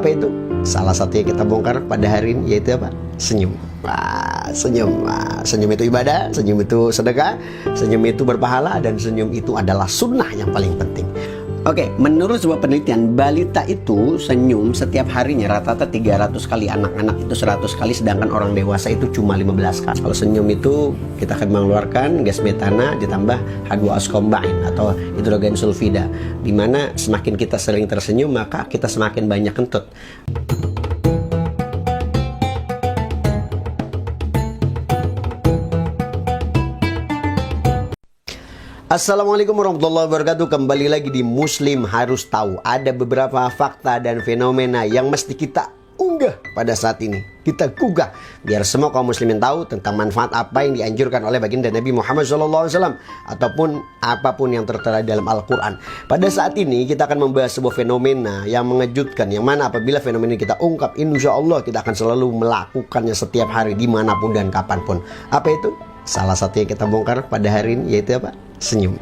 Apa itu? Salah satu yang kita bongkar pada hari ini yaitu apa? Senyum. Senyum. Senyum itu ibadah, senyum itu sedekah, senyum itu berpahala, dan senyum itu adalah sunnah yang paling penting. Oke, menurut sebuah penelitian, balita itu senyum setiap harinya rata-rata 300 kali, anak-anak itu 100 kali, sedangkan orang dewasa itu cuma 15 kali. Kalau senyum itu kita akan mengeluarkan gas metana ditambah H2S combine atau hidrogen sulfida, dimana semakin kita sering tersenyum maka kita semakin banyak kentut. Assalamualaikum warahmatullahi wabarakatuh. Kembali lagi di Muslim Harus Tahu. Ada beberapa fakta dan fenomena yang mesti kita unggah pada saat ini. Kita gugah biar semua kaum muslimin tahu tentang manfaat apa yang dianjurkan oleh baginda Nabi Muhammad SAW ataupun apapun yang tertera dalam Al-Quran. Pada saat ini kita akan membahas sebuah fenomena yang mengejutkan, yang mana apabila fenomena ini kita ungkap, insya Allah kita akan selalu melakukannya setiap hari, dimanapun dan kapanpun. Apa itu? Salah satu yang kita bongkar pada hari ini yaitu apa? Senyum.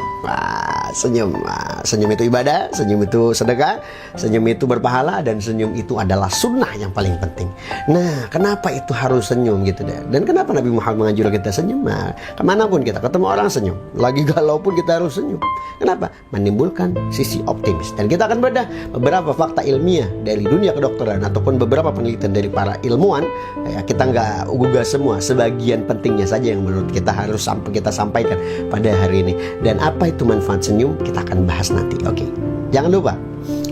Senyum. Senyum itu ibadah, senyum itu sedekah, senyum itu berpahala, dan senyum itu adalah sunnah yang paling penting. Nah, kenapa itu harus senyum gitu deh? Dan kenapa Nabi Muhammad menganjurkan kita senyum? Nah, kemanapun kita ketemu orang senyum, lagi galau pun kita harus senyum. Kenapa? Menimbulkan sisi optimis. Dan kita akan bedah beberapa fakta ilmiah dari dunia kedokteran ataupun beberapa penelitian dari para ilmuwan. Ya, kita nggak gugah semua, sebagian pentingnya saja yang menurut kita harus kita sampaikan pada hari ini. Dan apa itu manfaat senyum, kita akan bahas nanti. Oke, jangan lupa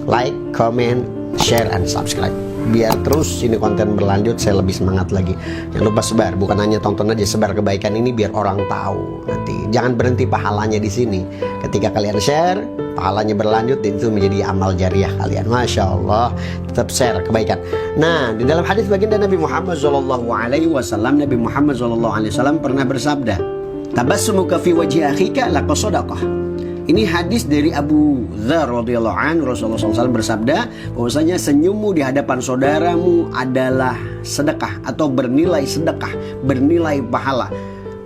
like, comment, share, and subscribe biar terus ini konten berlanjut, saya lebih semangat lagi. Jangan lupa sebar, bukan hanya tonton aja, sebar kebaikan ini biar orang tahu. Nanti jangan berhenti pahalanya di sini. Ketika kalian share, pahalanya berlanjut, itu menjadi amal jariah kalian. Masya Allah, tetap share kebaikan. Nah, di dalam hadis baginda Nabi Muhammad SAW, Nabi Muhammad SAW pernah bersabda, tabassumuka fi wajhi akhika laqad shadaqah. Ini hadis dari Abu Dzar radhiyallahu anhu. Rasulullah SAW bersabda bahwasanya senyummu di hadapan saudaramu adalah sedekah atau bernilai sedekah, bernilai pahala.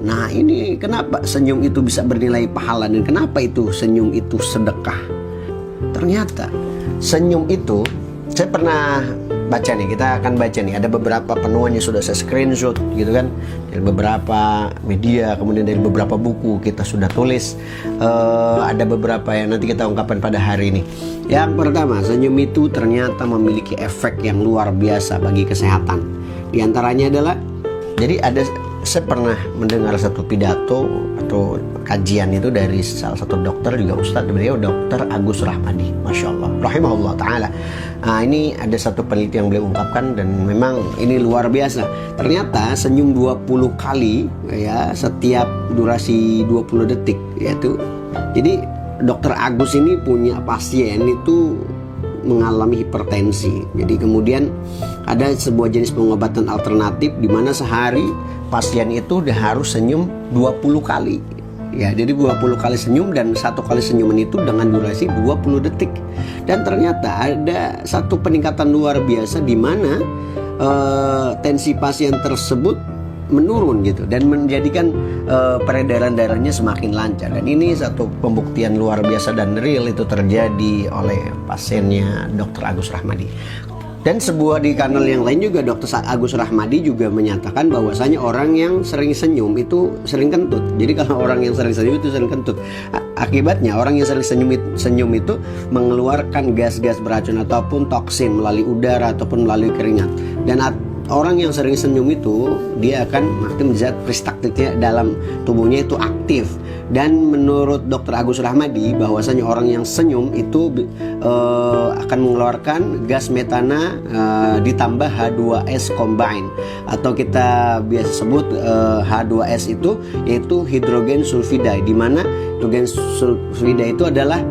Nah, ini kenapa senyum itu bisa bernilai pahala dan kenapa itu senyum itu sedekah? Ternyata senyum itu, saya pernah baca nih, kita akan baca nih, ada beberapa penuan yang sudah saya screenshot gitu kan, dari beberapa media, kemudian dari beberapa buku kita sudah tulis. Ada beberapa yang nanti kita ungkapkan pada hari ini. Yang pertama, senyum itu ternyata memiliki efek yang luar biasa bagi kesehatan. Di antaranya adalah, jadi saya pernah mendengar satu pidato atau kajian itu dari salah satu dokter, juga ustadz, beliau Dr. Agus Rahmadi, Masya Allah, rahimahullah ta'ala. Nah, ini ada satu penelitian yang beliau ungkapkan dan memang ini luar biasa. Ternyata senyum 20 kali ya setiap durasi 20 detik yaitu. Jadi Dr. Agus ini punya pasien itu mengalami hipertensi. Jadi kemudian ada sebuah jenis pengobatan alternatif di mana sehari pasien itu harus senyum 20 kali. Ya, jadi 20 kali senyum, dan satu kali senyuman itu dengan durasi 20 detik. Dan ternyata ada satu peningkatan luar biasa di mana tensi pasien tersebut menurun gitu, dan menjadikan peredaran darahnya semakin lancar. Dan ini satu pembuktian luar biasa dan real itu terjadi oleh pasiennya Dr. Agus Rahmadi. Dan sebuah di kanal yang lain juga Dr. Agus Rahmadi juga menyatakan bahwasanya orang yang sering senyum itu sering kentut. Jadi kalau orang yang sering senyum itu sering kentut. Akibatnya orang yang sering senyum itu mengeluarkan gas-gas beracun ataupun toksin melalui udara ataupun melalui keringat. Dan orang yang sering senyum itu dia akan makin zat pristaktiknya dalam tubuhnya itu aktif. Dan menurut Dr. Agus Rahmadi bahwasanya orang yang senyum itu akan mengeluarkan gas metana ditambah H2S combine, atau kita biasa sebut H2S itu yaitu hidrogen sulfida, di mana hidrogen sulfida itu adalah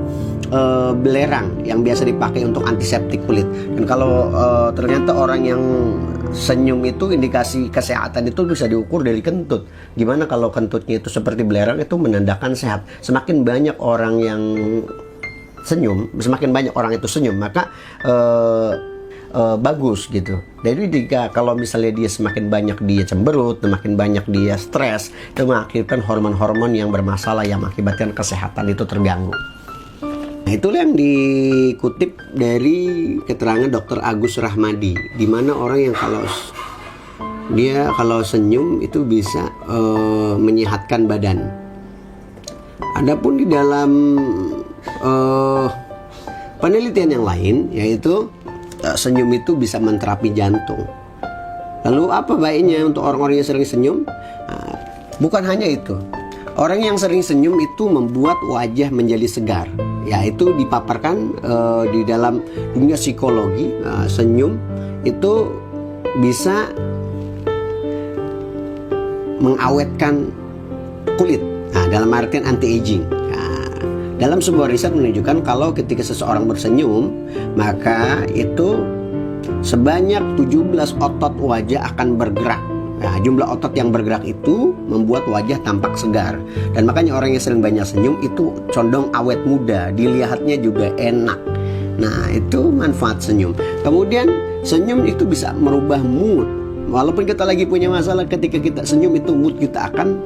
belerang yang biasa dipakai untuk antiseptik kulit. Dan kalau ternyata orang yang senyum itu, indikasi kesehatan itu bisa diukur dari kentut. Gimana kalau kentutnya itu seperti belerang, itu menandakan sehat. Semakin banyak orang yang senyum, semakin banyak orang itu senyum, maka bagus gitu. Jadi kalau misalnya dia semakin banyak dia cemberut, semakin banyak dia stres, itu mengakibatkan hormon-hormon yang bermasalah yang mengakibatkan kesehatan itu terganggu. Nah, itulah yang dikutip dari keterangan Dr. Agus Rahmadi, di mana orang yang kalau senyum itu bisa menyehatkan badan. Adapun di dalam penelitian yang lain, yaitu senyum itu bisa menterapi jantung. Lalu apa baiknya untuk orang-orang yang sering senyum? Nah, bukan hanya itu. Orang yang sering senyum itu membuat wajah menjadi segar. Ya, itu dipaparkan di dalam dunia psikologi. Senyum itu bisa mengawetkan kulit. Nah, dalam artian anti-aging. Nah, dalam sebuah riset menunjukkan kalau ketika seseorang bersenyum, maka itu sebanyak 17 otot wajah akan bergerak. Nah, jumlah otot yang bergerak itu membuat wajah tampak segar. Dan makanya orang yang sering banyak senyum itu condong awet muda, dilihatnya juga enak. Nah, itu manfaat senyum. Kemudian senyum itu bisa merubah mood. Walaupun kita lagi punya masalah, ketika kita senyum itu mood kita akan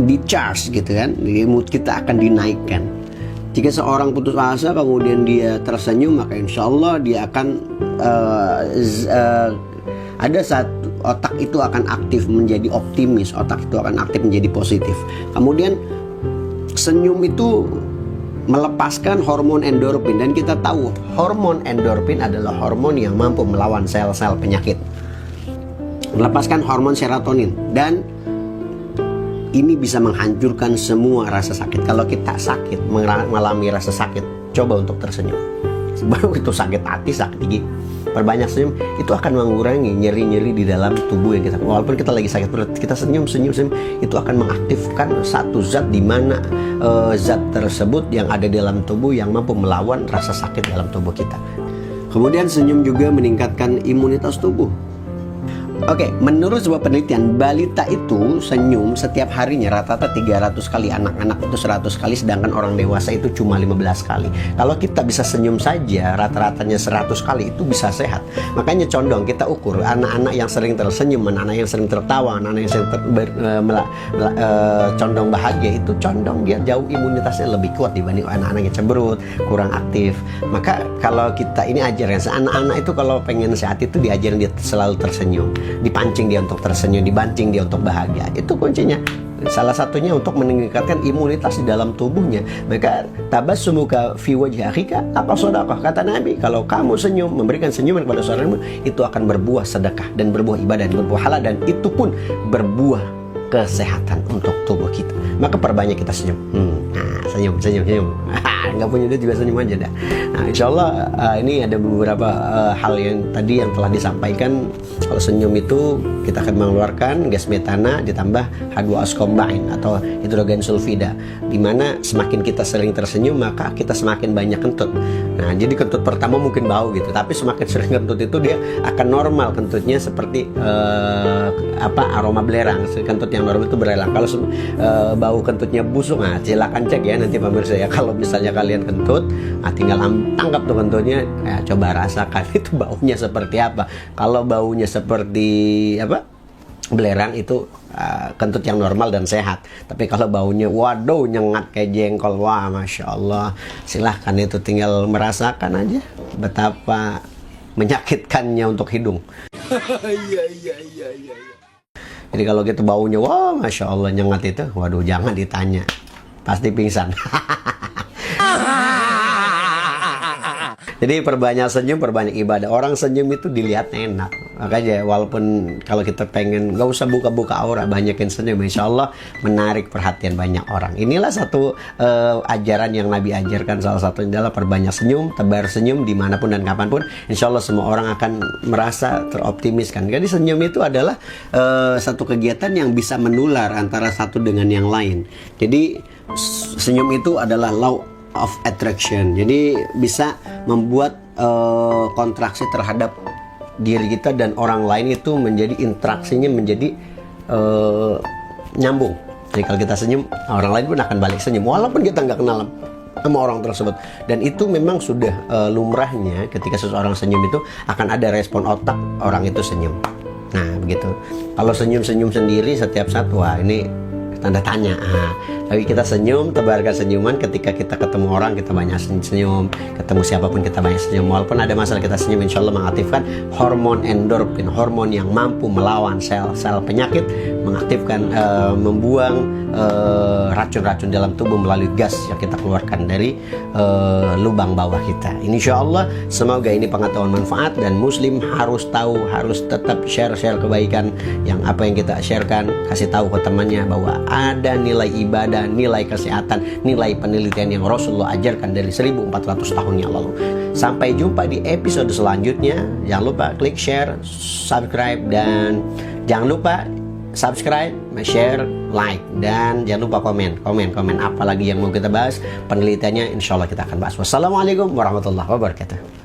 di-charge gitu kan. Jadi mood kita akan dinaikkan. Jika seorang putus asa kemudian dia tersenyum, maka insya Allah dia akan ada satu otak itu akan aktif menjadi optimis, otak itu akan aktif menjadi positif. Kemudian senyum itu melepaskan hormon endorfin, dan kita tahu hormon endorfin adalah hormon yang mampu melawan sel-sel penyakit, melepaskan hormon serotonin, dan ini bisa menghancurkan semua rasa sakit. Kalau kita sakit, mengalami rasa sakit, coba untuk tersenyum. Baru itu sakit hati, sakit gigi, perbanyak senyum, itu akan mengurangi nyeri-nyeri di dalam tubuh yang kita. Walaupun kita lagi sakit perut, kita senyum, itu akan mengaktifkan satu zat, di mana zat tersebut yang ada di dalam tubuh yang mampu melawan rasa sakit dalam tubuh kita. Kemudian senyum juga meningkatkan imunitas tubuh. Oke, menurut sebuah penelitian, balita itu senyum setiap harinya rata-rata 300 kali, anak-anak itu 100 kali, sedangkan orang dewasa itu cuma 15 kali. Kalau kita bisa senyum saja rata-ratanya 100 kali, itu bisa sehat. Makanya condong kita ukur anak-anak yang sering tersenyum, anak-anak yang sering tertawa, anak-anak yang sering condong bahagia, itu condong dia jauh imunitasnya lebih kuat dibanding anak-anak yang cemberut, kurang aktif. Maka kalau kita ini ajaran anak-anak itu kalau pengen sehat itu diajarin dia selalu tersenyum, dipancing dia untuk tersenyum, dipancing dia untuk bahagia. Itu kuncinya. Salah satunya untuk meningkatkan imunitas di dalam tubuhnya. Maka tabassumuka fi wajhi akhika apa sedekah. Kata Nabi, kalau kamu senyum, memberikan senyuman kepada saudaramu, itu akan berbuah sedekah dan berbuah ibadah dan berbuah halal, dan itu pun berbuah kesehatan untuk tubuh kita. Maka perbanyak kita senyum. Senyum. Nggak punya duit juga senyum aja dah. Nah, insya Allah ini ada beberapa hal yang tadi yang telah disampaikan. Kalau senyum itu kita akan mengeluarkan gas metana ditambah H2O combine atau hidrogen sulfida, dimana semakin kita sering tersenyum maka kita semakin banyak kentut. Nah, jadi kentut pertama mungkin bau gitu, tapi semakin sering kentut itu dia akan normal kentutnya, seperti aroma belerang. Kentut yang normal itu belerang. Kalau bau kentutnya busuk, nah silakan cek ya nanti pemirsa ya. Kalau misalnya kalian kentut, tinggal tangkap tuh kentutnya, coba rasakan itu baunya seperti apa. Kalau baunya seperti belerang, itu kentut yang normal dan sehat. Tapi kalau baunya waduh nyengat kayak jengkol, wah masya Allah, silahkan itu tinggal merasakan aja betapa menyakitkannya untuk hidung. Jadi kalau gitu baunya wah masya Allah nyengat itu, waduh jangan ditanya, pasti pingsan. Jadi perbanyak senyum, perbanyak ibadah. Orang senyum itu dilihat enak. Makanya walaupun kalau kita pengen gak usah buka-buka aura, banyakin senyum, insya Allah menarik perhatian banyak orang. Inilah satu ajaran yang Nabi ajarkan. Salah satunya adalah perbanyak senyum, tebar senyum dimanapun dan kapanpun. Insya Allah semua orang akan merasa teroptimiskan. Jadi senyum itu adalah satu kegiatan yang bisa menular antara satu dengan yang lain. Jadi senyum itu adalah law of attraction. Jadi bisa membuat kontraksi terhadap diri kita dan orang lain itu menjadi interaksinya menjadi nyambung. Jadi kalau kita senyum, orang lain pun akan balik senyum walaupun kita nggak kenal sama orang tersebut. Dan itu memang sudah lumrahnya ketika seseorang senyum itu akan ada respon otak orang itu senyum. Nah begitu. Kalau senyum-senyum sendiri setiap saat, wah ini tanda tanya. Tapi kita senyum, tebarkan senyuman. Ketika kita ketemu orang, kita banyak senyum. Ketemu siapapun, kita banyak senyum. Walaupun ada masalah, kita senyum. Insya Allah mengaktifkan hormon endorfin, hormon yang mampu melawan sel-sel penyakit, mengaktifkan, membuang racun-racun dalam tubuh melalui gas yang kita keluarkan dari lubang bawah kita. Insya Allah semoga ini pengetahuan manfaat, dan muslim harus tahu, harus tetap share kebaikan yang apa yang kita sharekan, kasih tahu ke temannya bahwa ada nilai ibadah, nilai kesehatan, nilai penelitian yang Rasulullah ajarkan dari 1400 tahun yang lalu. Sampai jumpa di episode selanjutnya. Jangan lupa klik share, subscribe, dan jangan lupa subscribe, share, like, dan jangan lupa komen apa lagi yang mau kita bahas, penelitiannya insya Allah kita akan bahas. Wassalamualaikum warahmatullahi wabarakatuh.